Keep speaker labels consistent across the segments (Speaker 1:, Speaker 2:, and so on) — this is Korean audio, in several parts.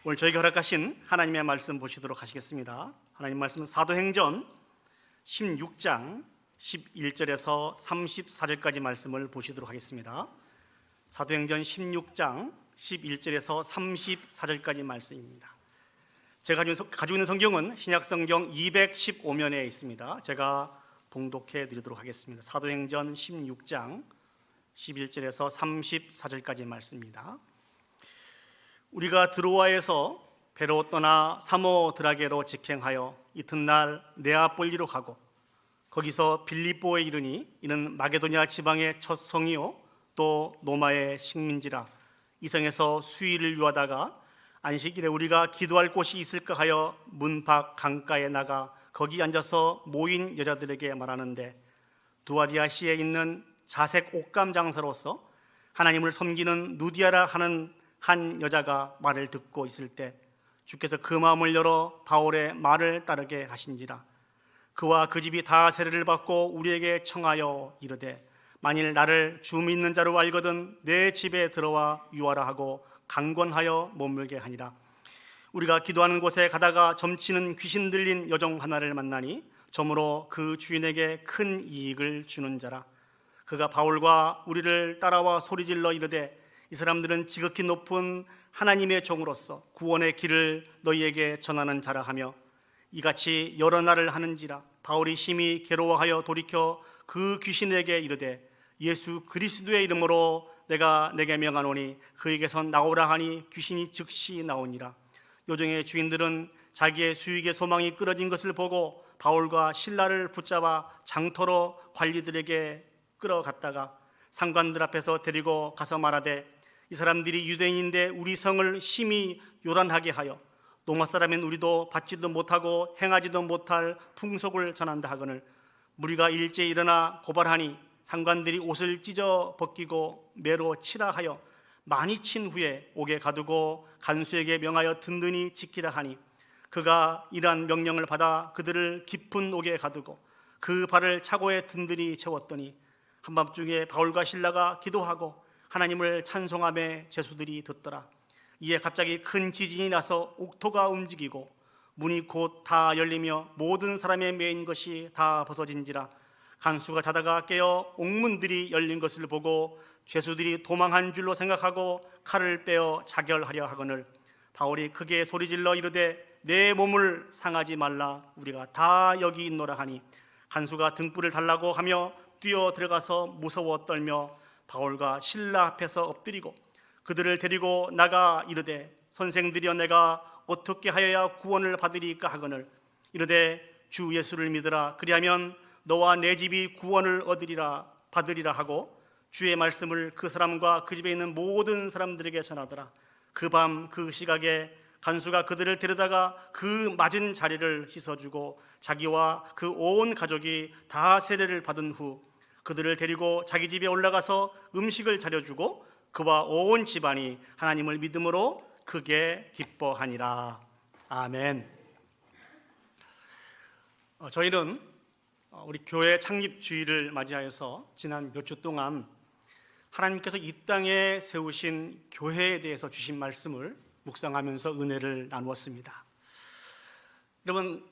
Speaker 1: 오늘 저에게 허락하신 하나님의 말씀 보시도록 하시겠습니다. 하나님 말씀은 사도행전 16장 11절에서 34절까지 말씀을 보시도록 하겠습니다. 사도행전 16장 11절에서 34절까지 말씀입니다. 제가 가지고 있는 성경은 신약성경 215면에 있습니다. 제가 봉독해 드리도록 하겠습니다. 사도행전 16장 11절에서 34절까지 말씀입니다. 우리가 드로아에서 배로 떠나 사모드라게로 직행하여 이튿날 네아폴리로 가고 거기서 빌립보에 이르니 이는 마게도냐 지방의 첫 성이요 또 노마의 식민지라. 이 성에서 수일을 유하다가 안식일에 우리가 기도할 곳이 있을까 하여 문 밖 강가에 나가 거기 앉아서 모인 여자들에게 말하는데, 두아디아시에 있는 자색 옷감 장사로서 하나님을 섬기는 누디아라 하는 한 여자가 말을 듣고 있을 때 주께서 그 마음을 열어 바울의 말을 따르게 하신지라. 그와 그 집이 다 세례를 받고 우리에게 청하여 이르되, 만일 나를 주 믿는 자로 알거든 내 집에 들어와 유하라 하고 강권하여 머물게 하니라. 우리가 기도하는 곳에 가다가 점치는 귀신 들린 여종 하나를 만나니 점으로 그 주인에게 큰 이익을 주는 자라. 그가 바울과 우리를 따라와 소리질러 이르되, 이 사람들은 지극히 높은 하나님의 종으로서 구원의 길을 너희에게 전하는 자라 하며 이같이 여러 날을 하는지라. 바울이 심히 괴로워하여 돌이켜 그 귀신에게 이르되, 예수 그리스도의 이름으로 내가 내게 명하노니 그에게서 나오라 하니 귀신이 즉시 나오니라. 요정의 주인들은 자기의 수익의 소망이 끊어진 것을 보고 바울과 실라를 붙잡아 장터로 관리들에게 끌어갔다가 상관들 앞에서 데리고 가서 말하되, 이 사람들이 유대인인데 우리 성을 심히 요란하게 하여 노마 사람인 우리도 받지도 못하고 행하지도 못할 풍속을 전한다 하거늘 무리가 일제히 일어나 고발하니 상관들이 옷을 찢어 벗기고 매로 치라 하여 많이 친 후에 옥에 가두고 간수에게 명하여 든든히 지키라 하니, 그가 이러한 명령을 받아 그들을 깊은 옥에 가두고 그 발을 차고에 든든히 채웠더니 한밤중에 바울과 실라가 기도하고 하나님을 찬송하며 제수들이 듣더라. 이에 갑자기 큰 지진이 나서 옥토가 움직이고 문이 곧 다 열리며 모든 사람의 매인 것이 다 벗어진지라. 간수가 자다가 깨어 옥문들이 열린 것을 보고 죄수들이 도망한 줄로 생각하고 칼을 빼어 자결하려 하거늘 바울이 크게 소리질러 이르되, 내 몸을 상하지 말라, 우리가 다 여기 있노라 하니 간수가 등불을 달라고 하며 뛰어 들어가서 무서워 떨며 바울과 실라 앞에서 엎드리고 그들을 데리고 나가 이르되, 선생들이여 내가 어떻게 하여야 구원을 받으리까 하거늘 이르되, 주 예수를 믿으라. 그리하면 너와 내 집이 구원을 받으리라 하고 주의 말씀을 그 사람과 그 집에 있는 모든 사람들에게 전하더라. 그 밤 그 시각에 간수가 그들을 데려다가 그 맞은 자리를 씻어주고 자기와 그 온 가족이 다 세례를 받은 후 그들을 데리고 자기 집에 올라가서 음식을 차려주고 그와 온 집안이 하나님을 믿음으로 크게 기뻐하니라. 아멘. 저희는 우리 교회 창립 주일을 맞이하여서 지난 몇 주 동안 하나님께서 이 땅에 세우신 교회에 대해서 주신 말씀을 묵상하면서 은혜를 나누었습니다. 여러분,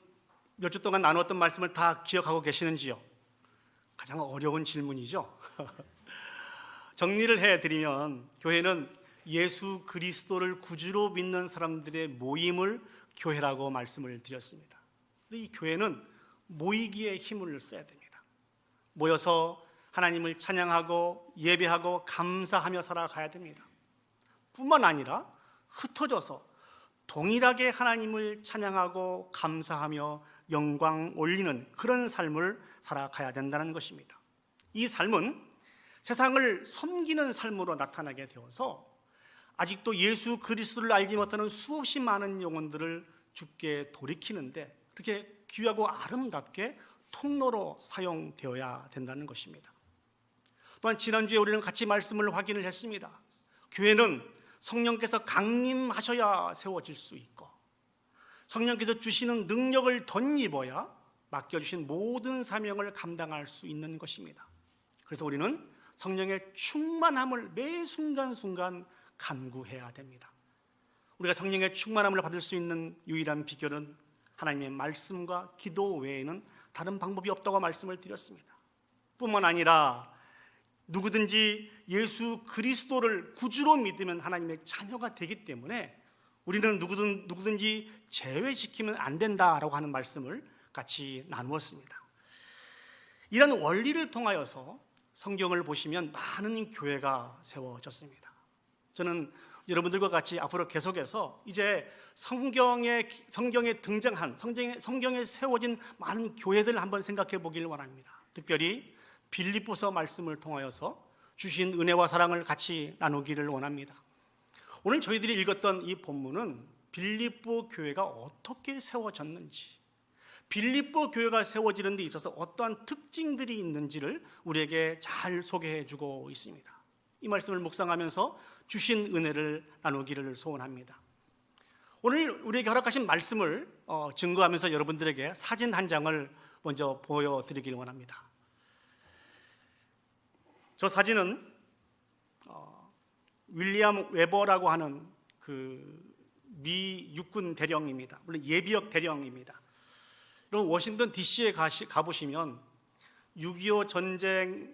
Speaker 1: 몇 주 동안 나누었던 말씀을 다 기억하고 계시는지요? 가장 어려운 질문이죠. 정리를 해드리면 교회는 예수 그리스도를 구주로 믿는 사람들의 모임을 교회라고 말씀을 드렸습니다. 이 교회는 모이기에 힘을 써야 됩니다. 모여서 하나님을 찬양하고 예배하고 감사하며 살아가야 됩니다. 뿐만 아니라 흩어져서 동일하게 하나님을 찬양하고 감사하며 영광 올리는 그런 삶을 살아가야 된다는 것입니다. 이 삶은 세상을 섬기는 삶으로 나타나게 되어서 아직도 예수 그리스도를 알지 못하는 수없이 많은 영혼들을 주께 돌이키는데 그렇게 귀하고 아름답게 통로로 사용되어야 된다는 것입니다. 또한 지난주에 우리는 같이 말씀을 확인을 했습니다. 교회는 성령께서 강림하셔야 세워질 수 있고 성령께서 주시는 능력을 덧입어야 맡겨주신 모든 사명을 감당할 수 있는 것입니다. 그래서 우리는 성령의 충만함을 매 순간순간 간구해야 됩니다. 우리가 성령의 충만함을 받을 수 있는 유일한 비결은 하나님의 말씀과 기도 외에는 다른 방법이 없다고 말씀을 드렸습니다. 뿐만 아니라 누구든지 예수 그리스도를 구주로 믿으면 하나님의 자녀가 되기 때문에 우리는 누구든지 제외시키면 안 된다라고 하는 말씀을 같이 나누었습니다. 이런 원리를 통하여서 성경을 보시면 많은 교회가 세워졌습니다. 저는 여러분들과 같이 앞으로 계속해서 이제 성경에 등장한 성경에 세워진 많은 교회들을 한번 생각해 보길 원합니다. 특별히 빌립보서 말씀을 통하여서 주신 은혜와 사랑을 같이 나누기를 원합니다. 오늘 저희들이 읽었던 이 본문은 빌립보 교회가 어떻게 세워졌는지, 빌립보 교회가 세워지는 데 있어서 어떠한 특징들이 있는지를 우리에게 잘 소개해 주고 있습니다. 이 말씀을 묵상하면서 주신 은혜를 나누기를 소원합니다. 오늘 우리에게 허락하신 말씀을 증거하면서 여러분들에게 사진 한 장을 먼저 보여드리길 원합니다. 저 사진은 윌리엄 웨버라고 하는 그 미 육군 대령입니다. 물론 예비역 대령입니다. 여러분 워싱턴 DC에 가보시면 6.25 전쟁에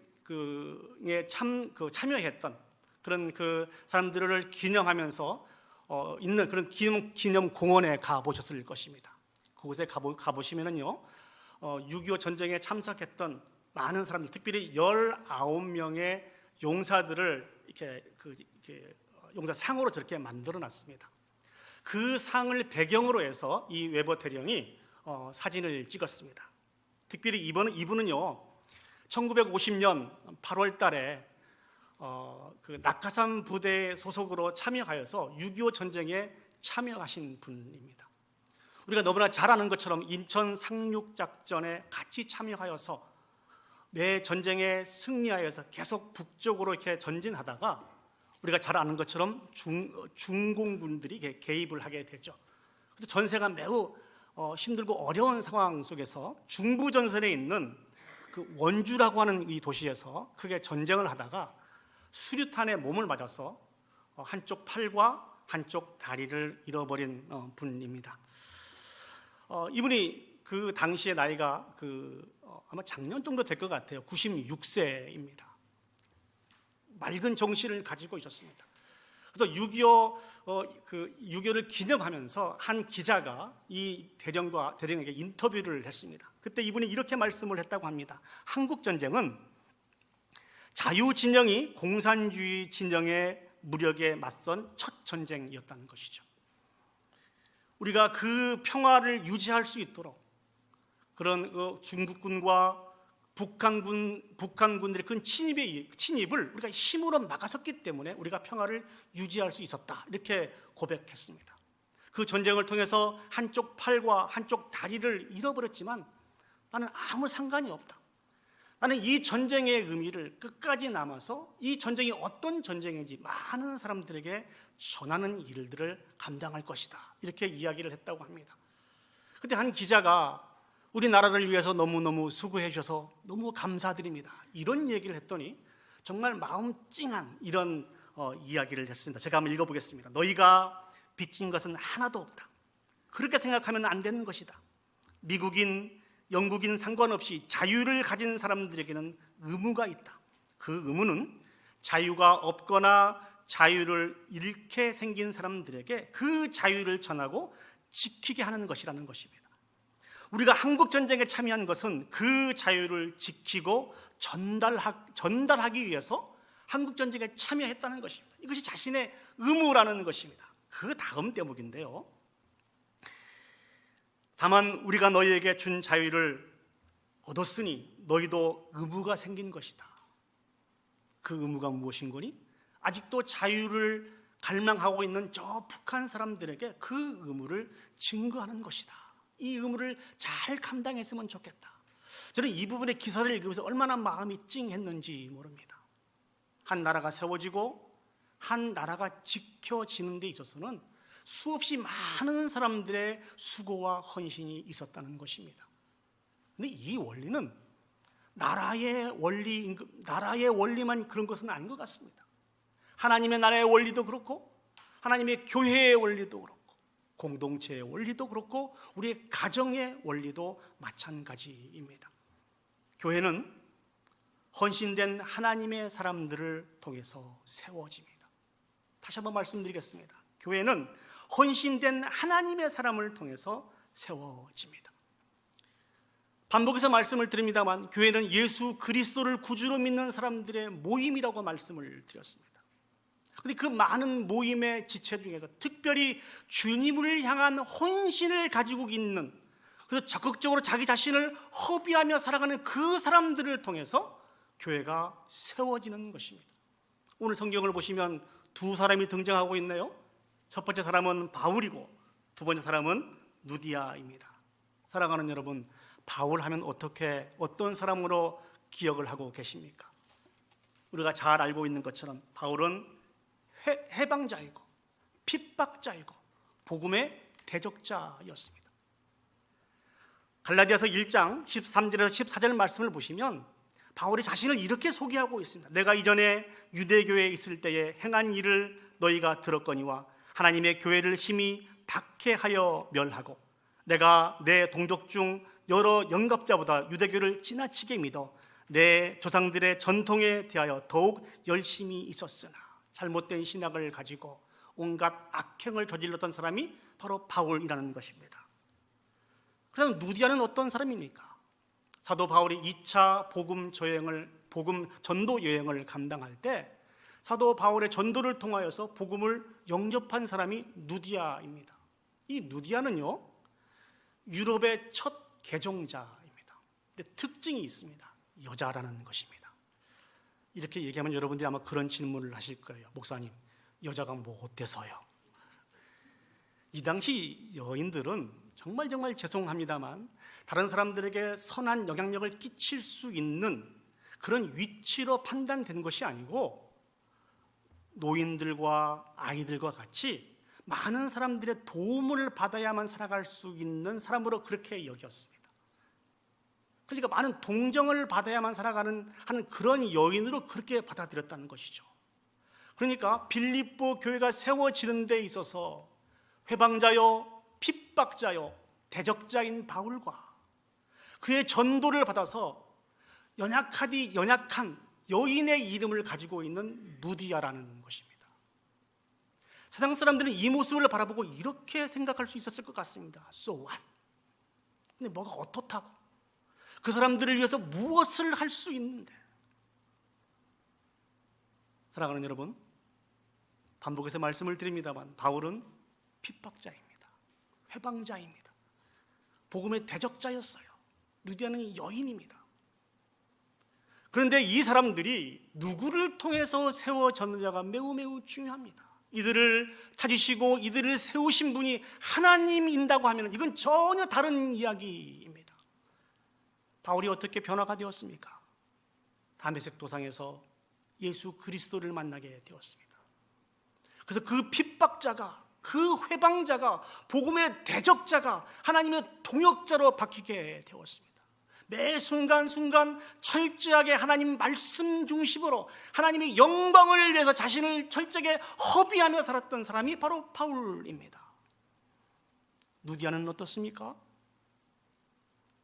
Speaker 1: 참여했던 그런 그 사람들을 기념하면서 있는 그런 기념 공원에 가보셨을 것입니다. 그곳에 가보시면은요, 6.25 전쟁에 참석했던 많은 사람들, 특별히 19명의 용사들을 이렇게 용사상으로 저렇게 만들어놨습니다. 그 상을 배경으로 해서 이 웨버 대령이 사진을 찍었습니다. 특별히 이분은요 1950년 8월 달에 그 낙하산 부대 소속으로 참여하여서 6.25 전쟁에 참여하신 분입니다. 우리가 너무나 잘 아는 것처럼 인천 상륙작전에 같이 참여하여서 매 전쟁에 승리하여서 계속 북쪽으로 이렇게 전진하다가 우리가 잘 아는 것처럼 중공군들이 개입을 하게 되죠. 그래서 전세가 매우 힘들고 어려운 상황 속에서 중부 전선에 있는 그 원주라고 하는 이 도시에서 크게 전쟁을 하다가 수류탄에 몸을 맞아서 한쪽 팔과 한쪽 다리를 잃어버린 분입니다. 이분이 그 당시의 나이가 아마 작년 정도 될 것 같아요. 96세입니다. 맑은 정신을 가지고 있었습니다. 그래서 6.25를 기념하면서 한 기자가 이 대령에게 인터뷰를 했습니다. 그때 이분이 이렇게 말씀을 했다고 합니다. 한국 전쟁은 자유 진영이 공산주의 진영의 무력에 맞선 첫 전쟁이었다는 것이죠. 우리가 그 평화를 유지할 수 있도록 그런 중국군과 북한군들의 그 침입을 우리가 힘으로 막아섰기 때문에 우리가 평화를 유지할 수 있었다, 이렇게 고백했습니다. 그 전쟁을 통해서 한쪽 팔과 한쪽 다리를 잃어버렸지만 나는 아무 상관이 없다. 나는 이 전쟁의 의미를 끝까지 남아서 이 전쟁이 어떤 전쟁인지 많은 사람들에게 전하는 일들을 감당할 것이다, 이렇게 이야기를 했다고 합니다. 그때 한 기자가 우리나라를 위해서 너무너무 수고해 주셔서 너무 감사드립니다, 이런 얘기를 했더니 정말 마음 찡한 이런 이야기를 했습니다. 제가 한번 읽어보겠습니다. 너희가 빚진 것은 하나도 없다. 그렇게 생각하면 안 되는 것이다. 미국인, 영국인 상관없이 자유를 가진 사람들에게는 의무가 있다. 그 의무는 자유가 없거나 자유를 잃게 생긴 사람들에게 그 자유를 전하고 지키게 하는 것이라는 것입니다. 우리가 한국전쟁에 참여한 것은 그 자유를 지키고 전달하기 위해서 한국전쟁에 참여했다는 것입니다. 이것이 자신의 의무라는 것입니다. 그 다음 대목인데요, 다만 우리가 너희에게 준 자유를 얻었으니 너희도 의무가 생긴 것이다. 그 의무가 무엇인 거니? 아직도 자유를 갈망하고 있는 저 북한 사람들에게 그 의무를 증거하는 것이다. 이 의무를 잘 감당했으면 좋겠다. 저는 이 부분의 기사를 읽으면서 얼마나 마음이 찡했는지 모릅니다. 한 나라가 세워지고 한 나라가 지켜지는 데 있어서는 수없이 많은 사람들의 수고와 헌신이 있었다는 것입니다. 그런데 이 원리는 나라의 원리만 그런 것은 아닌 것 같습니다. 하나님의 나라의 원리도 그렇고 하나님의 교회의 원리도 그렇고 공동체의 원리도 그렇고 우리의 가정의 원리도 마찬가지입니다. 교회는 헌신된 하나님의 사람들을 통해서 세워집니다. 다시 한번 말씀드리겠습니다. 교회는 헌신된 하나님의 사람을 통해서 세워집니다. 반복해서 말씀을 드립니다만 교회는 예수 그리스도를 구주로 믿는 사람들의 모임이라고 말씀을 드렸습니다. 그런데 그 많은 모임의 지체 중에서 특별히 주님을 향한 헌신을 가지고 있는, 그래서 적극적으로 자기 자신을 허비하며 살아가는 그 사람들을 통해서 교회가 세워지는 것입니다. 오늘 성경을 보시면 두 사람이 등장하고 있네요. 첫 번째 사람은 바울이고 두 번째 사람은 누디아입니다. 사랑하는 여러분, 바울 하면 어떤 사람으로 기억을 하고 계십니까? 우리가 잘 알고 있는 것처럼 바울은 해방자이고 핍박자이고 복음의 대적자였습니다. 갈라디아서 1장 13절에서 14절 말씀을 보시면 바울이 자신을 이렇게 소개하고 있습니다. 내가 이전에 유대교회에 있을 때에 행한 일을 너희가 들었거니와 하나님의 교회를 심히 박해하여 멸하고 내가 내 동족 중 여러 영갑자보다 유대교를 지나치게 믿어 내 조상들의 전통에 대하여 더욱 열심히 있었으나 잘못된 신학을 가지고 온갖 악행을 저질렀던 사람이 바로 바울이라는 것입니다. 그럼 누디아는 어떤 사람입니까? 사도 바울이 2차 복음 전도 여행을 감당할 때 사도 바울의 전도를 통하여서 복음을 영접한 사람이 누디아입니다. 이 누디아는요, 유럽의 첫 개종자입니다. 근데 특징이 있습니다. 여자라는 것입니다. 이렇게 얘기하면 여러분들이 아마 그런 질문을 하실 거예요. 목사님, 여자가 뭐 어때서요? 이 당시 여인들은 정말 죄송합니다만 다른 사람들에게 선한 영향력을 끼칠 수 있는 그런 위치로 판단된 것이 아니고 노인들과 아이들과 같이 많은 사람들의 도움을 받아야만 살아갈 수 있는 사람으로 그렇게 여겼습니다. 그러니까 많은 동정을 받아야만 살아가는 하는 그런 여인으로 그렇게 받아들였다는 것이죠. 그러니까 빌립보 교회가 세워지는 데 있어서 회방자요, 핍박자요, 대적자인 바울과 그의 전도를 받아서 연약한 여인의 이름을 가지고 있는 누디아라는 것입니다. 세상 사람들은 이 모습을 바라보고 이렇게 생각할 수 있었을 것 같습니다. So what? 근데 뭐가 어떻다고? 그 사람들을 위해서 무엇을 할 수 있는데? 사랑하는 여러분, 반복해서 말씀을 드립니다만 바울은 핍박자입니다. 회방자입니다. 복음의 대적자였어요. 누디아는 여인입니다. 그런데 이 사람들이 누구를 통해서 세워졌느냐가 매우 중요합니다. 이들을 찾으시고 이들을 세우신 분이 하나님인다고 하면 이건 전혀 다른 이야기입니다. 바울이 어떻게 변화가 되었습니까? 다메섹 도상에서 예수 그리스도를 만나게 되었습니다. 그래서 그 핍박자가, 그 회방자가, 복음의 대적자가 하나님의 동역자로 바뀌게 되었습니다. 매 순간순간 철저하게 하나님 말씀 중심으로 하나님의 영광을 위해서 자신을 철저하게 허비하며 살았던 사람이 바로 바울입니다. 누디아는 어떻습니까?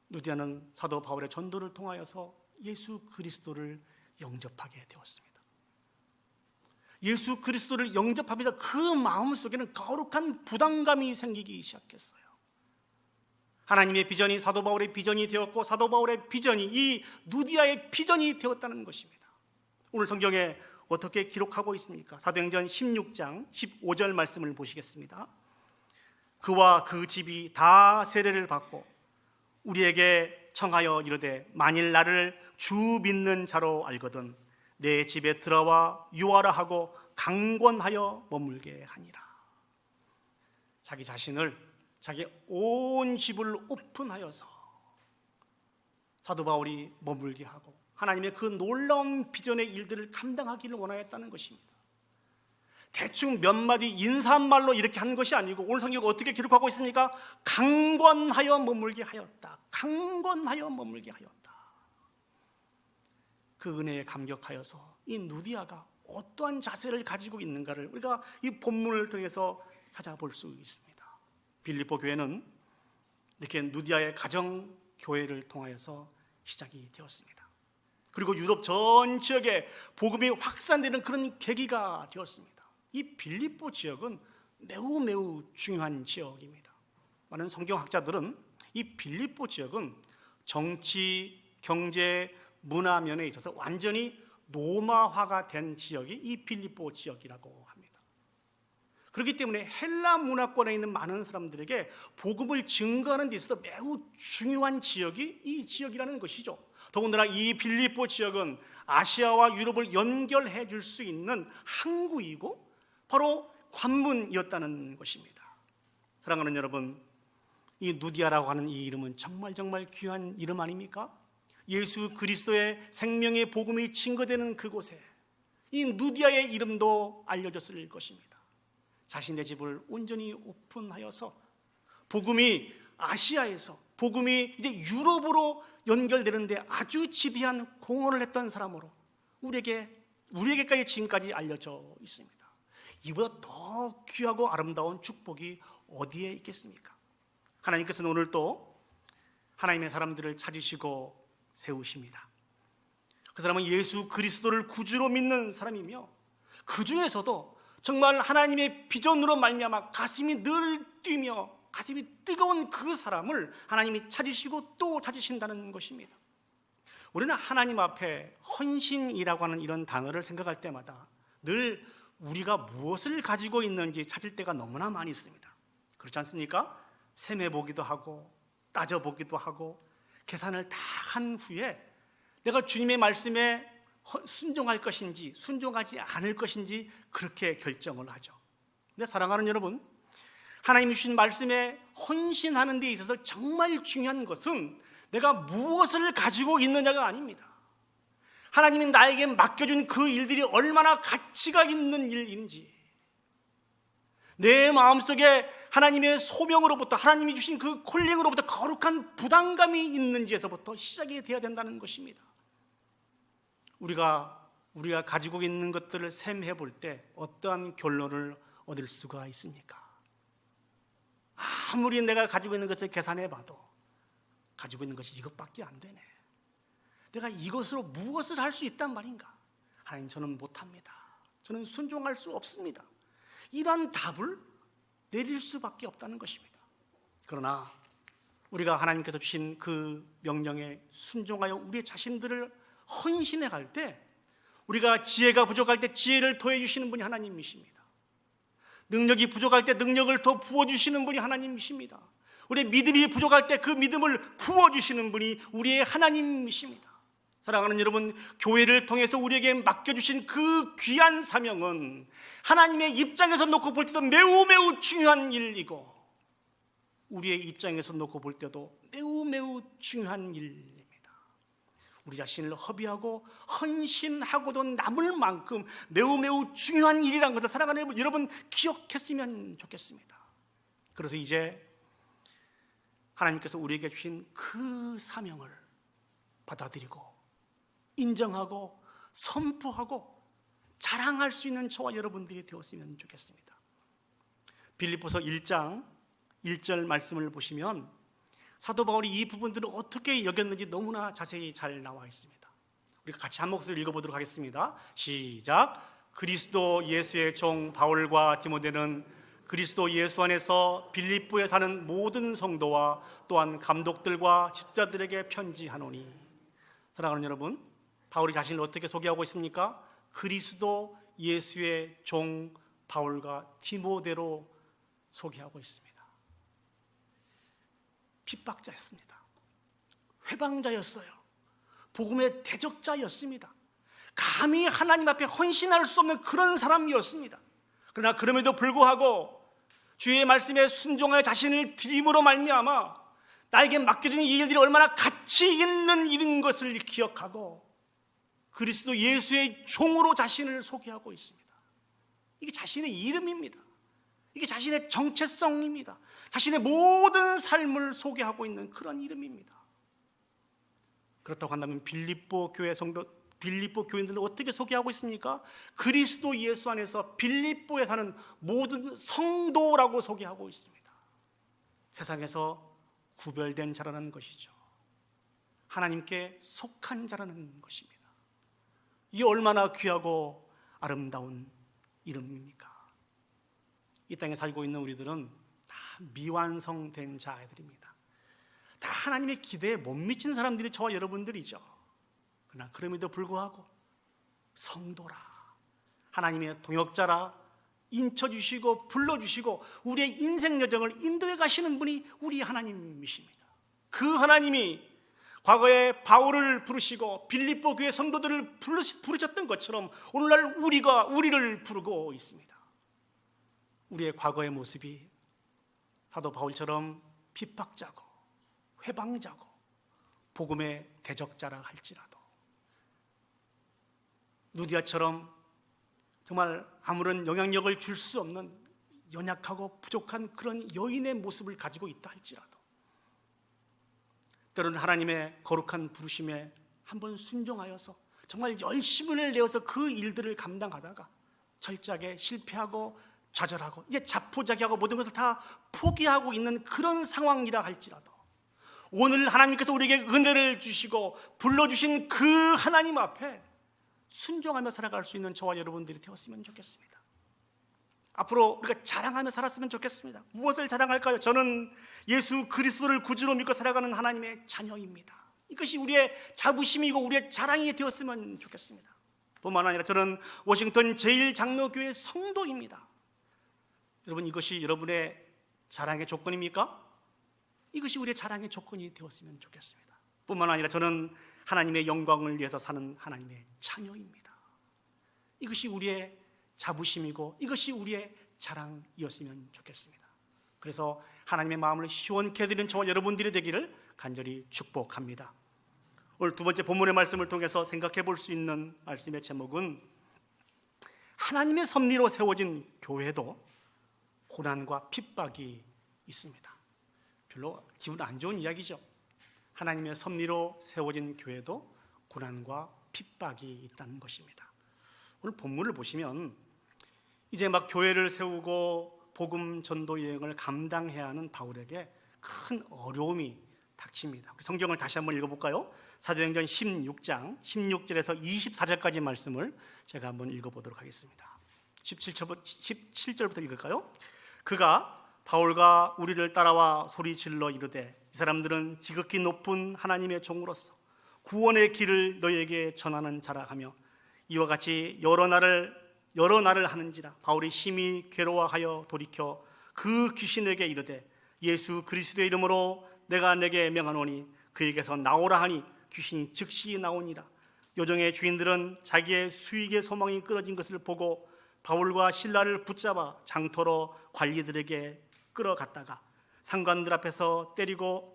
Speaker 1: 누디아는 사도 바울의 전도를 통하여서 예수 그리스도를 영접하게 되었습니다. 예수 그리스도를 영접하면서 그 마음속에는 거룩한 부담감이 생기기 시작했어요. 하나님의 비전이 사도 바울의 비전이 되었고 사도 바울의 비전이 이 누디아의 비전이 되었다는 것입니다. 오늘 성경에 어떻게 기록하고 있습니까? 사도행전 16장 15절 말씀을 보시겠습니다. 그와 그 집이 다 세례를 받고 우리에게 청하여 이르되 만일 나를 주 믿는 자로 알거든 내 집에 들어와 유하라 하고 강권하여 머물게 하니라. 자기 자신을, 자기 온 집을 오픈하여서 사도 바울이 머물게 하고 하나님의 그 놀라운 비전의 일들을 감당하기를 원하였다는 것입니다. 대충 몇 마디 인사말로 이렇게 한 것이 아니고 오늘 성경 어떻게 기록하고 있습니까? 강권하여 머물게 하였다. 강권하여 머물게 하였다. 그 은혜에 감격하여서 이 누디아가 어떠한 자세를 가지고 있는가를 우리가 이 본문을 통해서 찾아볼 수 있습니다. 빌립보 교회는 이렇게 누디아의 가정 교회를 통하여서 시작이 되었습니다. 그리고 유럽 전 지역에 복음이 확산되는 그런 계기가 되었습니다. 이 빌립보 지역은 매우 중요한 지역입니다. 많은 성경학자들은 이 빌립보 지역은 정치, 경제, 문화 면에 있어서 완전히 로마화가 된 지역이 이 빌립보 지역이라고 합니다. 그렇기 때문에 헬라 문화권에 있는 많은 사람들에게 복음을 증거하는 데 있어서 매우 중요한 지역이 이 지역이라는 것이죠. 더군다나 이 빌립보 지역은 아시아와 유럽을 연결해 줄 수 있는 항구이고 바로 관문이었다는 것입니다. 사랑하는 여러분, 이 누디아라고 하는 이 이름은 정말 귀한 이름 아닙니까? 예수 그리스도의 생명의 복음이 증거되는 그곳에 이 누디아의 이름도 알려졌을 것입니다. 자신의 집을 온전히 오픈하여서 복음이 아시아에서 복음이 이제 유럽으로 연결되는데 아주 지대한 공헌을 했던 사람으로 우리에게까지 지금까지 알려져 있습니다. 이보다 더 귀하고 아름다운 축복이 어디에 있겠습니까? 하나님께서는 오늘 또 하나님의 사람들을 찾으시고 세우십니다. 그 사람은 예수 그리스도를 구주로 믿는 사람이며 그 중에서도 정말 하나님의 비전으로 말미암아 가슴이 늘 뛰며 가슴이 뜨거운 그 사람을 하나님이 찾으시고 또 찾으신다는 것입니다. 우리는 하나님 앞에 헌신이라고 하는 이런 단어를 생각할 때마다 늘 우리가 무엇을 가지고 있는지 찾을 때가 너무나 많이 있습니다. 그렇지 않습니까? 셈해보기도 하고 따져보기도 하고 계산을 다 한 후에 내가 주님의 말씀에 순종할 것인지 순종하지 않을 것인지 그렇게 결정을 하죠. 근데 사랑하는 여러분, 하나님이 주신 말씀에 헌신하는 데 있어서 정말 중요한 것은 내가 무엇을 가지고 있느냐가 아닙니다. 하나님이 나에게 맡겨준 그 일들이 얼마나 가치가 있는 일인지, 내 마음속에 하나님의 소명으로부터 하나님이 주신 그 콜링으로부터 거룩한 부담감이 있는지에서부터 시작이 되어야 된다는 것입니다. 우리가 가지고 있는 것들을 셈해 볼 때 어떠한 결론을 얻을 수가 있습니까? 아무리 내가 가지고 있는 것을 계산해 봐도 가지고 있는 것이 이것밖에 안 되네. 내가 이것으로 무엇을 할 수 있단 말인가? 하나님, 저는 못합니다. 저는 순종할 수 없습니다. 이런 답을 내릴 수밖에 없다는 것입니다. 그러나 우리가 하나님께서 주신 그 명령에 순종하여 우리 자신들을 헌신해 갈 때, 우리가 지혜가 부족할 때 지혜를 더해 주시는 분이 하나님이십니다. 능력이 부족할 때 능력을 더 부어주시는 분이 하나님이십니다. 우리의 믿음이 부족할 때 그 믿음을 부어주시는 분이 우리의 하나님이십니다. 사랑하는 여러분, 교회를 통해서 우리에게 맡겨주신 그 귀한 사명은 하나님의 입장에서 놓고 볼 때도 매우 중요한 일이고 우리의 입장에서 놓고 볼 때도 매우 중요한 일입니다. 우리 자신을 허비하고 헌신하고도 남을 만큼 매우 중요한 일이라는 것을 사랑하는 여러분 기억했으면 좋겠습니다. 그래서 이제 하나님께서 우리에게 주신 그 사명을 받아들이고 인정하고 선포하고 자랑할 수 있는 저와 여러분들이 되었으면 좋겠습니다. 빌립보서 1장 1절 말씀을 보시면 사도 바울이 이 부분들을 어떻게 여겼는지 너무나 자세히 잘 나와 있습니다. 우리가 같이 한 목소리로 읽어보도록 하겠습니다. 시작. 그리스도 예수의 종 바울과 디모데는 그리스도 예수 안에서 빌립보에 사는 모든 성도와 또한 감독들과 집사들에게 편지하노니. 사랑하는 여러분, 바울이 자신을 어떻게 소개하고 있습니까? 그리스도 예수의 종 바울과 디모데로 소개하고 있습니다. 핍박자였습니다. 회방자였어요. 복음의 대적자였습니다. 감히 하나님 앞에 헌신할 수 없는 그런 사람이었습니다. 그러나 그럼에도 불구하고 주의 말씀에 순종하여 자신을 드림으로 말미암아 나에게 맡겨진 이 일들이 얼마나 가치 있는 일인 것을 기억하고 그리스도 예수의 종으로 자신을 소개하고 있습니다. 이게 자신의 이름입니다. 이게 자신의 정체성입니다. 자신의 모든 삶을 소개하고 있는 그런 이름입니다. 그렇다고 한다면 빌립보 교회 성도 빌립보 교인들을 어떻게 소개하고 있습니까? 그리스도 예수 안에서 빌립보에 사는 모든 성도라고 소개하고 있습니다. 세상에서 구별된 자라는 것이죠. 하나님께 속한 자라는 것입니다. 이 얼마나 귀하고 아름다운 이름입니까? 이 땅에 살고 있는 우리들은 다 미완성된 자들입니다. 다 하나님의 기대에 못 미친 사람들이 저와 여러분들이죠. 그러나 그럼에도 불구하고 성도라, 하나님의 동역자라 인쳐주시고 불러주시고 우리의 인생 여정을 인도해 가시는 분이 우리 하나님이십니다. 그 하나님이 과거에 바울을 부르시고 빌립보 교회 성도들을 부르셨던 것처럼 오늘날 우리를 부르고 있습니다. 우리의 과거의 모습이 사도 바울처럼 핍박자고 회방자고 복음의 대적자라 할지라도, 누디아처럼 정말 아무런 영향력을 줄 수 없는 연약하고 부족한 그런 여인의 모습을 가지고 있다 할지라도, 때로는 하나님의 거룩한 부르심에 한번 순종하여서 정말 열심을 내어서 그 일들을 감당하다가 철저하게 실패하고 좌절하고 이제 자포자기하고 모든 것을 다 포기하고 있는 그런 상황이라 할지라도, 오늘 하나님께서 우리에게 은혜를 주시고 불러주신 그 하나님 앞에 순종하며 살아갈 수 있는 저와 여러분들이 되었으면 좋겠습니다. 앞으로 우리가 자랑하며 살았으면 좋겠습니다. 무엇을 자랑할까요? 저는 예수 그리스도를 구주로 믿고 살아가는 하나님의 자녀입니다. 이것이 우리의 자부심이고 우리의 자랑이 되었으면 좋겠습니다. 뿐만 아니라 저는 워싱턴 제1장로교회 성도입니다. 여러분, 이것이 여러분의 자랑의 조건입니까? 이것이 우리의 자랑의 조건이 되었으면 좋겠습니다. 뿐만 아니라 저는 하나님의 영광을 위해서 사는 하나님의 자녀입니다. 이것이 우리의 자부심이고 이것이 우리의 자랑이었으면 좋겠습니다. 그래서 하나님의 마음을 시원케 해드리는 저와 여러분들이 되기를 간절히 축복합니다. 오늘 두 번째 본문의 말씀을 통해서 생각해 볼 수 있는 말씀의 제목은, 하나님의 섭리로 세워진 교회도 고난과 핍박이 있습니다. 별로 기분 안 좋은 이야기죠. 하나님의 섭리로 세워진 교회도 고난과 핍박이 있다는 것입니다. 오늘 본문을 보시면 이제 막 교회를 세우고 복음 전도 여행을 감당해야 하는 바울에게 큰 어려움이 닥칩니다. 성경을 다시 한번 읽어볼까요? 사도행전 16장 16절에서 24절까지 말씀을 제가 한번 읽어보도록 하겠습니다. 17절부터 읽을까요? 그가 바울과 우리를 따라와 소리질러 이르되, 이 사람들은 지극히 높은 하나님의 종으로서 구원의 길을 너희에게 전하는 자라 하며, 이와 같이 여러 날을 하는지라 바울이 심히 괴로워하여 돌이켜 그 귀신에게 이르되, 예수 그리스도의 이름으로 내가 내게 명하노니 그에게서 나오라 하니 귀신이 즉시 나오니라. 요정의 주인들은 자기의 수익의 소망이 끊어진 것을 보고 바울과 실라를 붙잡아 장터로 관리들에게 끌어갔다가 상관들 앞에서 데리고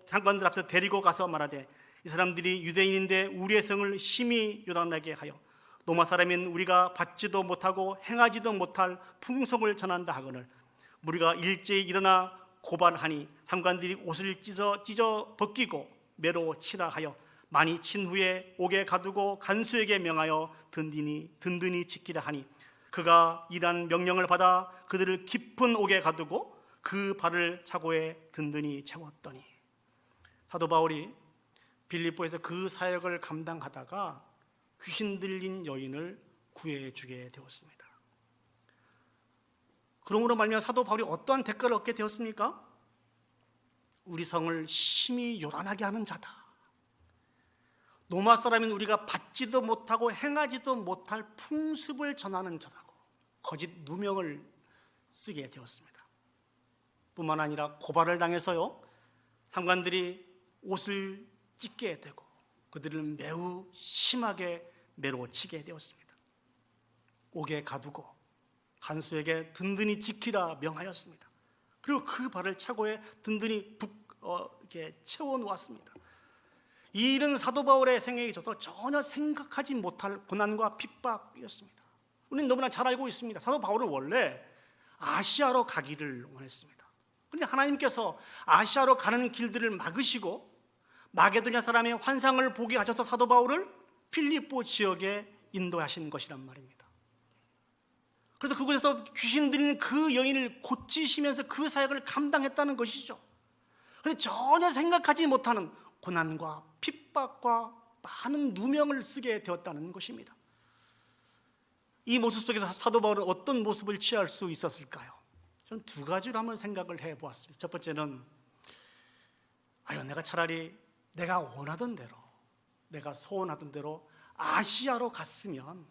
Speaker 1: 가서 말하되, 이 사람들이 유대인인데 우리의 성을 심히 요란하게 하여 로마 사람인 우리가 받지도 못하고 행하지도 못할 풍속을 전한다 하거늘, 우리가 일제히 일어나 고발하니 상관들이 옷을 찢어 벗기고 매로 치라 하여 많이 친 후에 옥에 가두고 간수에게 명하여 든든히 지키라 하니, 그가 이란 명령을 받아 그들을 깊은 옥에 가두고 그 발을 차고에 든든히 채웠더니. 사도 바울이 빌립보에서 그 사역을 감당하다가 귀신 들린 여인을 구해주게 되었습니다. 그러므로 말미암아 사도 바울이 어떠한 대가를 얻게 되었습니까? 우리 성을 심히 요란하게 하는 자다. 로마 사람인 우리가 받지도 못하고 행하지도 못할 풍습을 전하는 자라고 거짓 누명을 쓰게 되었습니다. 뿐만 아니라 고발을 당해서요, 상관들이 옷을 찢게 되고 그들을 매우 심하게 매로 치게 되었습니다. 옥에 가두고 간수에게 든든히 지키라 명하였습니다. 그리고 그 발을 차고에 든든히 이렇게 채워 놓았습니다. 이 일은 사도 바울의 생애에 있어서 전혀 생각하지 못할 고난과 핍박이었습니다. 우리는 너무나 잘 알고 있습니다. 사도 바울은 원래 아시아로 가기를 원했습니다. 그런데 하나님께서 아시아로 가는 길들을 막으시고 마게도냐 사람의 환상을 보게 하셔서 사도 바울을 필리포 지역에 인도하신 것이란 말입니다. 그래서 그곳에서 귀신 들리는 그 여인을 고치시면서 그 사역을 감당했다는 것이죠. 그런데 전혀 생각하지 못하는 고난과 핍박과 많은 누명을 쓰게 되었다는 것입니다. 이 모습 속에서 사도 바울은 어떤 모습을 취할 수 있었을까요? 저는 두 가지로 한번 생각을 해보았습니다. 첫 번째는 내가 차라리 내가 원하던 대로, 내가 소원하던 대로 아시아로 갔으면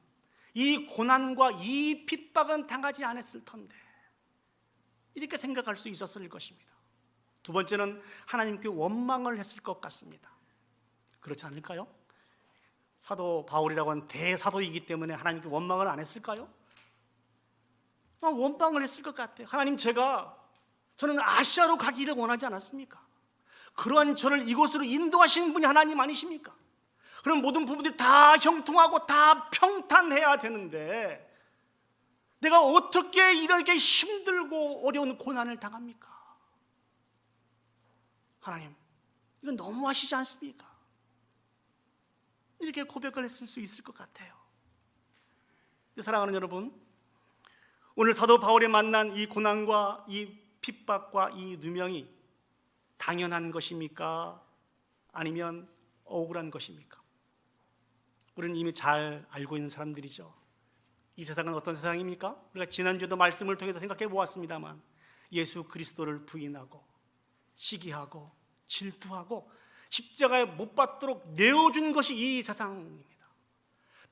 Speaker 1: 이 고난과 이 핍박은 당하지 않았을 텐데, 이렇게 생각할 수 있었을 것입니다. 두 번째는 하나님께 원망을 했을 것 같습니다. 그렇지 않을까요? 사도 바울이라고 하는 대사도이기 때문에 하나님께 원망을 안 했을까요? 원망을 했을 것 같아요. 하나님, 저는 아시아로 가기를 원하지 않았습니까? 그러한 저를 이곳으로 인도하시는 분이 하나님 아니십니까? 그럼 모든 부분들이 다 형통하고 다 평탄해야 되는데 내가 어떻게 이렇게 힘들고 어려운 고난을 당합니까? 하나님, 이건 너무하시지 않습니까? 이렇게 고백을 했을 수 있을 것 같아요. 사랑하는 여러분, 오늘 사도 바울이 만난 이 고난과 이 핍박과 이 누명이 당연한 것입니까? 아니면 억울한 것입니까? 우리는 이미 잘 알고 있는 사람들이죠. 이 세상은 어떤 세상입니까? 우리가 지난주에도 말씀을 통해서 생각해 보았습니다만, 예수 그리스도를 부인하고 시기하고 질투하고 십자가에 못 박도록 내어준 것이 이 세상입니다.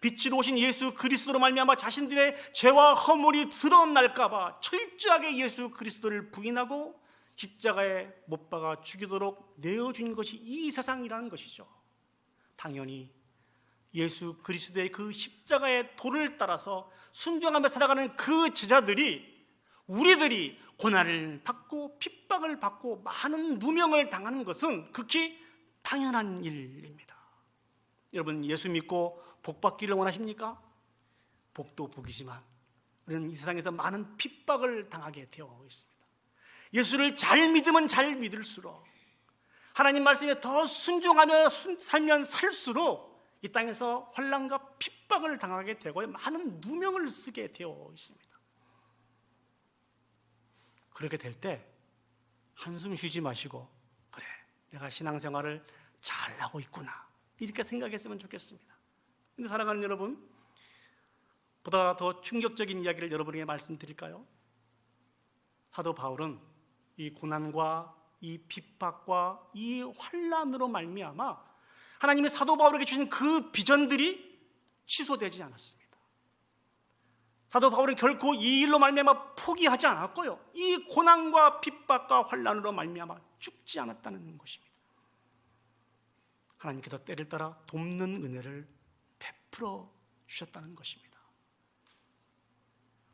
Speaker 1: 빛으로 오신 예수 그리스도로 말미암아 자신들의 죄와 허물이 드러날까 봐 철저하게 예수 그리스도를 부인하고 십자가에 못 박아 죽이도록 내어준 것이 이 세상이라는 것이죠. 당연히 예수 그리스도의 그 십자가의 도를 따라서 순종하며 살아가는 그 제자들이, 우리들이 고난을 받고 핍박을 받고 많은 누명을 당하는 것은 극히 당연한 일입니다. 여러분, 예수 믿고 복 받기를 원하십니까? 복도 복이지만 우리는 이 세상에서 많은 핍박을 당하게 되어 있습니다. 예수를 잘 믿으면 잘 믿을수록, 하나님 말씀에 더 순종하며 살면 살수록 이 땅에서 환난과 핍박을 당하게 되고 많은 누명을 쓰게 되어 있습니다. 그렇게 될 때 한숨 쉬지 마시고, 그래, 내가 신앙생활을 잘하고 있구나, 이렇게 생각했으면 좋겠습니다. 그런데 사랑하는 여러분, 보다 더 충격적인 이야기를 여러분에게 말씀드릴까요? 사도 바울은 이 고난과 이 핍박과 이 환난으로 말미암아 하나님의 사도 바울에게 주신 그 비전들이 취소되지 않았습니다. 사도 바울은 결코 이 일로 말미암아 포기하지 않았고요, 이 고난과 핍박과 환난으로 말미암아 죽지 않았다는 것입니다. 하나님께서 때를 따라 돕는 은혜를 베풀어 주셨다는 것입니다.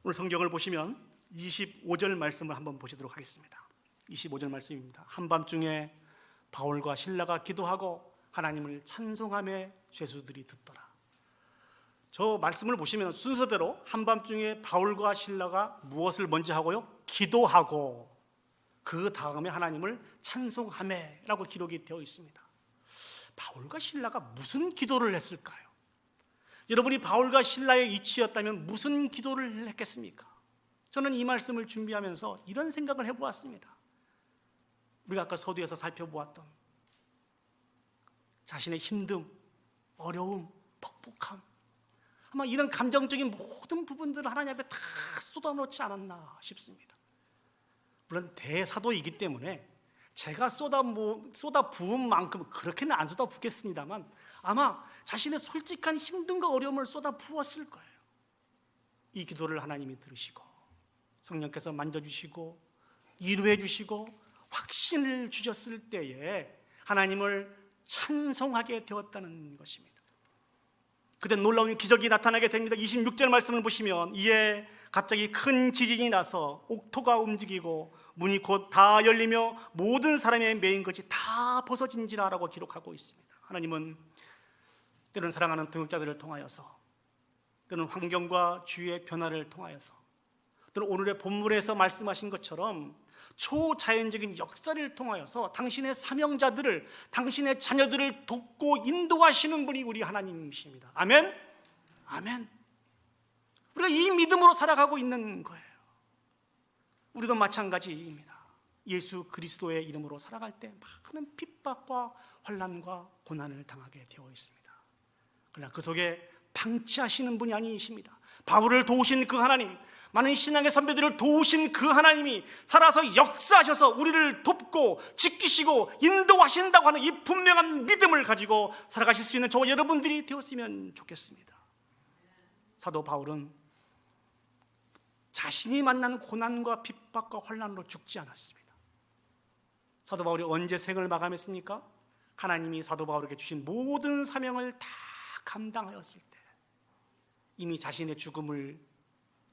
Speaker 1: 오늘 성경을 보시면 25절 말씀을 한번 보시도록 하겠습니다. 25절 말씀입니다. 한밤중에 바울과 실라가 기도하고 하나님을 찬송하며 죄수들이 듣더라. 저 말씀을 보시면 순서대로 한밤중에 바울과 실라가 무엇을 먼저 하고요? 기도하고 그 다음에 하나님을 찬송하며라고 기록이 되어 있습니다. 바울과 실라가 무슨 기도를 했을까요? 여러분이 바울과 실라의 위치였다면 무슨 기도를 했겠습니까? 저는 이 말씀을 준비하면서 이런 생각을 해보았습니다. 우리가 아까 서두에서 살펴보았던 자신의 힘듦, 어려움, 퍽퍽함, 아마 이런 감정적인 모든 부분들을 하나님 앞에 다 쏟아놓지 않았나 싶습니다. 물론 대사도이기 때문에 제가 쏟아 부은 만큼 그렇게는 안 쏟아 붓겠습니다만, 아마 자신의 솔직한 힘듦과 어려움을 쏟아 부었을 거예요. 이 기도를 하나님이 들으시고 성령께서 만져주시고 위로해 주시고 확신을 주셨을 때에 하나님을 찬송하게 되었다는 것입니다. 그때 놀라운 기적이 나타나게 됩니다. 26절 말씀을 보시면, 이에 갑자기 큰 지진이 나서 옥토가 움직이고 문이 곧 다 열리며 모든 사람의 매인 것이 다 벗어진지라라고 기록하고 있습니다. 하나님은 때로는 사랑하는 동역자들을 통하여서, 때로는 환경과 주위의 변화를 통하여서, 때로는 오늘의 본문에서 말씀하신 것처럼 초자연적인 역사를 통하여서 당신의 사명자들을, 당신의 자녀들을 돕고 인도하시는 분이 우리 하나님이십니다. 아멘? 아멘. 우리가 이 믿음으로 살아가고 있는 거예요. 우리도 마찬가지입니다. 예수 그리스도의 이름으로 살아갈 때 많은 핍박과 환난과 고난을 당하게 되어 있습니다. 그러나 그 속에 방치하시는 분이 아니십니다. 바울을 도우신 그 하나님, 많은 신앙의 선배들을 도우신 그 하나님이 살아서 역사하셔서 우리를 돕고 지키시고 인도하신다고 하는 이 분명한 믿음을 가지고 살아가실 수 있는 저와 여러분들이 되었으면 좋겠습니다. 사도 바울은 자신이 만난 고난과 핍박과 환난으로 죽지 않았습니다. 사도 바울이 언제 생을 마감했습니까? 하나님이 사도 바울에게 주신 모든 사명을 다 감당하였을 때 이미 자신의 죽음을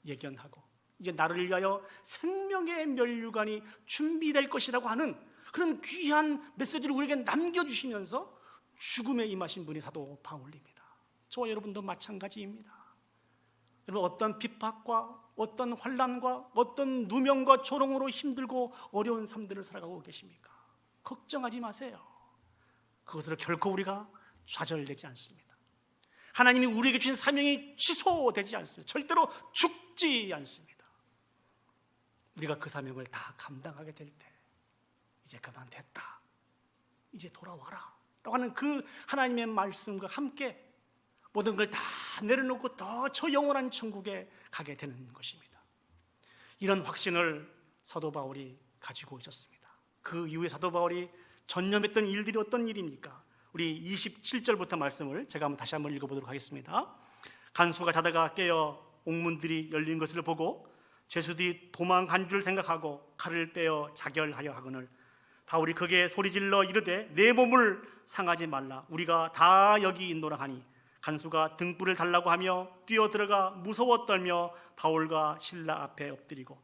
Speaker 1: 예견하고 이제 나를 위하여 생명의 면류관이 준비될 것이라고 하는 그런 귀한 메시지를 우리에게 남겨주시면서 죽음에 임하신 분이 사도 바울입니다. 저와 여러분도 마찬가지입니다. 여러분, 어떤 핍박과 어떤 환난과 어떤 누명과 조롱으로 힘들고 어려운 삶들을 살아가고 계십니까? 걱정하지 마세요. 그것으로 결코 우리가 좌절되지 않습니다. 하나님이 우리에게 주신 사명이 취소되지 않습니다. 절대로 죽지 않습니다. 우리가 그 사명을 다 감당하게 될 때 이제 그만 됐다, 이제 돌아와라 라고 하는 그 하나님의 말씀과 함께 모든 걸 다 내려놓고 더 저 영원한 천국에 가게 되는 것입니다. 이런 확신을 사도 바울이 가지고 있었습니다. 그 이후에 사도 바울이 전념했던 일들이 어떤 일입니까? 우리 27절부터 말씀을 제가 다시 한번 읽어보도록 하겠습니다. 간수가 자다가 깨어 옥문들이 열린 것을 보고 죄수들이 도망간 줄 생각하고 칼을 빼어 자결하려 하거늘 바울이 그게 소리질러 이르되 내 몸을 상하지 말라, 우리가 다 여기 있노라 하니 간수가 등불을 달라고 하며 뛰어들어가 무서워 떨며 바울과 실라 앞에 엎드리고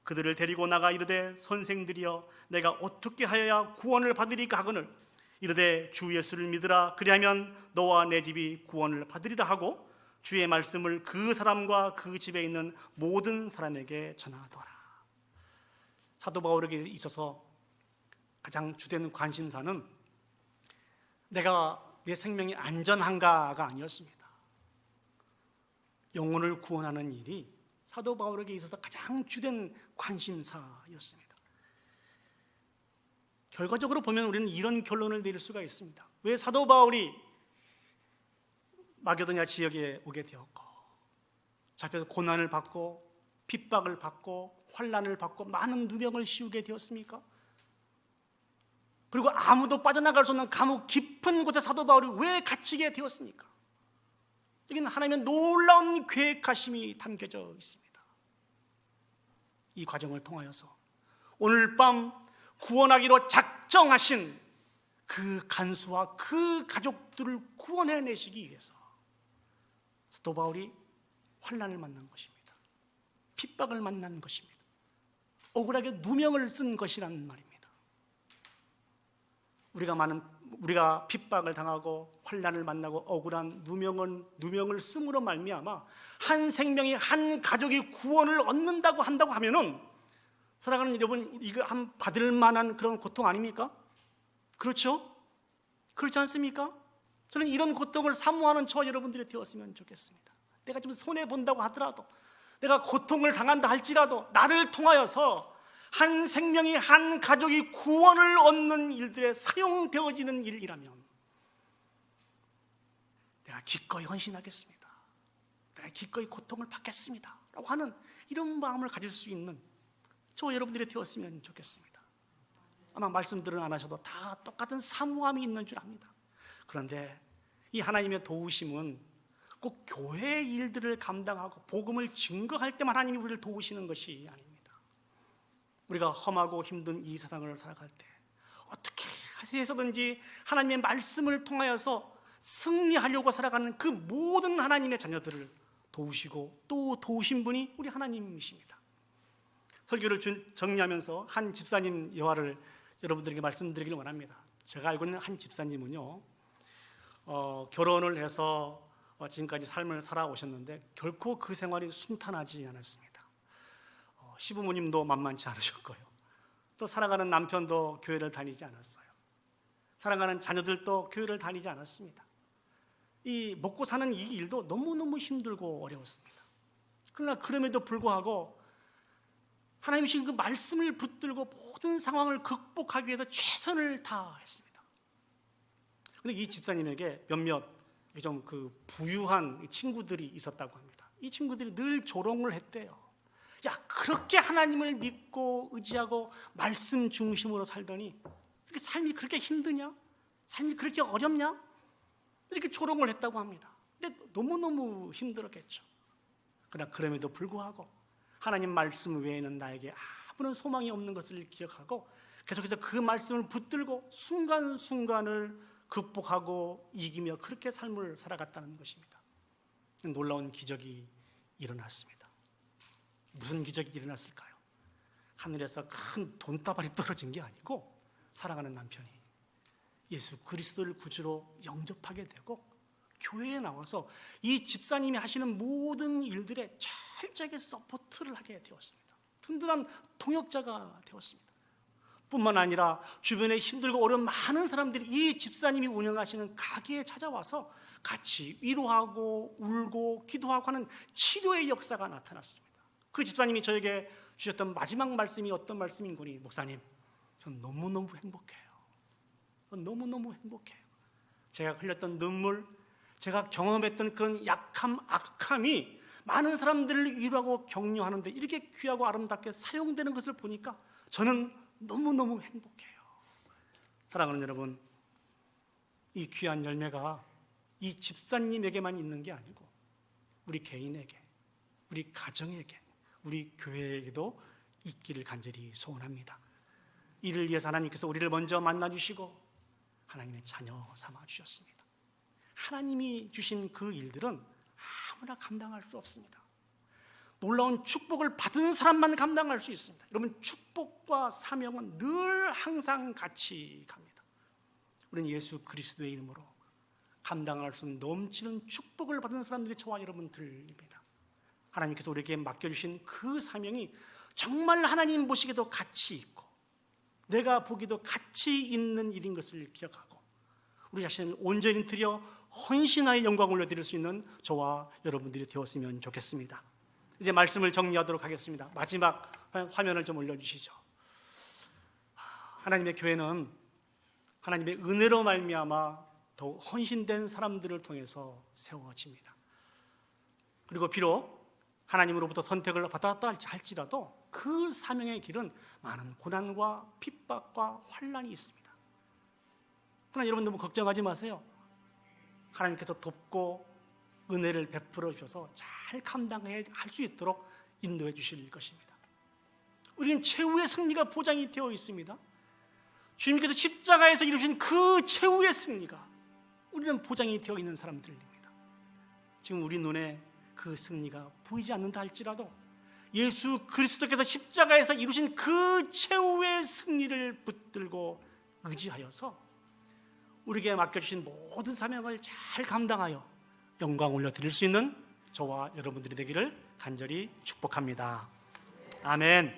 Speaker 1: 그들을 데리고 나가 이르되 선생들이여 내가 어떻게 하여야 구원을 받으리까 하거늘 이르되 주 예수를 믿으라, 그리하면 너와 내 집이 구원을 받으리라 하고 주의 말씀을 그 사람과 그 집에 있는 모든 사람에게 전하더라. 사도 바울에게 있어서 가장 주된 관심사는 내가 내 생명이 안전한가가 아니었습니다. 영혼을 구원하는 일이 사도 바울에게 있어서 가장 주된 관심사였습니다. 결과적으로 보면 우리는 이런 결론을 내릴 수가 있습니다. 왜 사도 바울이 마게도냐 지역에 오게 되었고 잡혀서 고난을 받고 핍박을 받고 환난을 받고 많은 누명을 씌우게 되었습니까? 그리고 아무도 빠져나갈 수 없는 감옥 깊은 곳에 사도 바울이 왜 갇히게 되었습니까? 여기는 하나님의 놀라운 계획하심이 담겨져 있습니다. 이 과정을 통하여서 오늘 밤 구원하기로 작정하신 그 간수와 그 가족들을 구원해내시기 위해서 사도 바울이 환난을 만난 것입니다. 핍박을 만난 것입니다. 억울하게 누명을 쓴 것이란 말입니다. 우리가 핍박을 당하고 환난을 만나고 억울한 누명을 씀으로 말미암아 한 생명이 한 가족이 구원을 얻는다고 한다고 하면은 살아가는 여러분, 이거 받을 만한 그런 고통 아닙니까? 그렇죠? 그렇지 않습니까? 저는 이런 고통을 사모하는 저와 여러분들이 되었으면 좋겠습니다. 내가 좀 손해 본다고 하더라도, 내가 고통을 당한다 할지라도 나를 통하여서 한 생명이 한 가족이 구원을 얻는 일들에 사용되어지는 일이라면 내가 기꺼이 헌신하겠습니다. 내가 기꺼이 고통을 받겠습니다 라고 하는 이런 마음을 가질 수 있는 저와 여러분들이 되었으면 좋겠습니다. 아마 말씀들은 안 하셔도 다 똑같은 사모함이 있는 줄 압니다. 그런데 이 하나님의 도우심은 꼭 교회의 일들을 감당하고 복음을 증거할 때만 하나님이 우리를 도우시는 것이 아닙니다. 우리가 험하고 힘든 이 세상을 살아갈 때 어떻게 해서든지 하나님의 말씀을 통하여서 승리하려고 살아가는 그 모든 하나님의 자녀들을 도우시고 또 도우신 분이 우리 하나님이십니다. 설교를 정리하면서 한 집사님 예화를 여러분들에게 말씀드리기를 원합니다. 제가 알고 있는 한 집사님은요, 결혼을 해서 지금까지 삶을 살아오셨는데 결코 그 생활이 순탄하지 않았습니다. 시부모님도 만만치 않으셨고요. 또 사랑하는 남편도 교회를 다니지 않았어요. 사랑하는 자녀들도 교회를 다니지 않았습니다. 이 먹고 사는 이 일도 너무너무 힘들고 어려웠습니다. 그러나 그럼에도 불구하고 하나님이 주신 그 말씀을 붙들고 모든 상황을 극복하기 위해서 최선을 다했습니다. 그런데 이 집사님에게 몇몇 좀 부유한 친구들이 있었다고 합니다. 이 친구들이 늘 조롱을 했대요. 야, 그렇게 하나님을 믿고 의지하고 말씀 중심으로 살더니 이렇게 삶이 그렇게 힘드냐? 삶이 그렇게 어렵냐? 이렇게 조롱을 했다고 합니다. 근데 너무너무 힘들었겠죠. 그러나 그럼에도 불구하고 하나님 말씀 외에는 나에게 아무런 소망이 없는 것을 기억하고 계속해서 그 말씀을 붙들고 순간순간을 극복하고 이기며 그렇게 삶을 살아갔다는 것입니다. 놀라운 기적이 일어났습니다. 무슨 기적이 일어났을까요? 하늘에서 큰 돈다발이 떨어진 게 아니고 사랑하는 남편이 예수 그리스도를 구주로 영접하게 되고 교회에 나와서 이 집사님이 하시는 모든 일들에 철저하게 서포트를 하게 되었습니다. 든든한 동역자가 되었습니다. 뿐만 아니라 주변에 힘들고 어려운 많은 사람들이 이 집사님이 운영하시는 가게에 찾아와서 같이 위로하고 울고 기도하고 하는 치료의 역사가 나타났습니다. 그 집사님이 저에게 주셨던 마지막 말씀이 어떤 말씀인 거니? 목사님, 전 너무너무 행복해요. 너무너무 행복해요. 제가 흘렸던 눈물, 제가 경험했던 그런 약함, 악함이 많은 사람들을 위로하고 격려하는데 이렇게 귀하고 아름답게 사용되는 것을 보니까 저는 너무너무 행복해요. 사랑하는 여러분, 이 귀한 열매가 이 집사님에게만 있는 게 아니고 우리 개인에게, 우리 가정에게, 우리 교회에게도 있기를 간절히 소원합니다. 이를 위해서 하나님께서 우리를 먼저 만나주시고 하나님의 자녀 삼아주셨습니다. 하나님이 주신 그 일들은 아무나 감당할 수 없습니다. 놀라운 축복을 받은 사람만 감당할 수 있습니다. 여러분, 축복과 사명은 늘 항상 같이 갑니다. 우리는 예수 그리스도의 이름으로 감당할 수 없는 넘치는 축복을 받은 사람들이 저와 여러분들입니다. 하나님께서 우리에게 맡겨주신 그 사명이 정말 하나님 보시기에도 가치 있고 내가 보기도 가치 있는 일인 것을 기억하고 우리 자신을 온전히 드려 헌신하여 영광을 올려드릴 수 있는 저와 여러분들이 되었으면 좋겠습니다. 이제 말씀을 정리하도록 하겠습니다. 마지막 화면을 좀 올려주시죠. 하나님의 교회는 하나님의 은혜로 말미암아 더욱 헌신된 사람들을 통해서 세워집니다. 그리고 비록 하나님으로부터 선택을 받았다 할지라도 그 사명의 길은 많은 고난과 핍박과 환난이 있습니다. 그러나 여러분 너무 걱정하지 마세요. 하나님께서 돕고 은혜를 베풀어 주셔서 잘 감당할 수 있도록 인도해 주실 것입니다. 우리는 최후의 승리가 보장이 되어 있습니다. 주님께서 십자가에서 이루신 그 최후의 승리가 우리는 보장이 되어 있는 사람들입니다. 지금 우리 눈에 그 승리가 보이지 않는다 할지라도 예수 그리스도께서 십자가에서 이루신 그 최후의 승리를 붙들고 의지하여서 우리에게 맡겨주신 모든 사명을 잘 감당하여 영광 올려드릴 수 있는 저와 여러분들이 되기를 간절히 축복합니다. 아멘.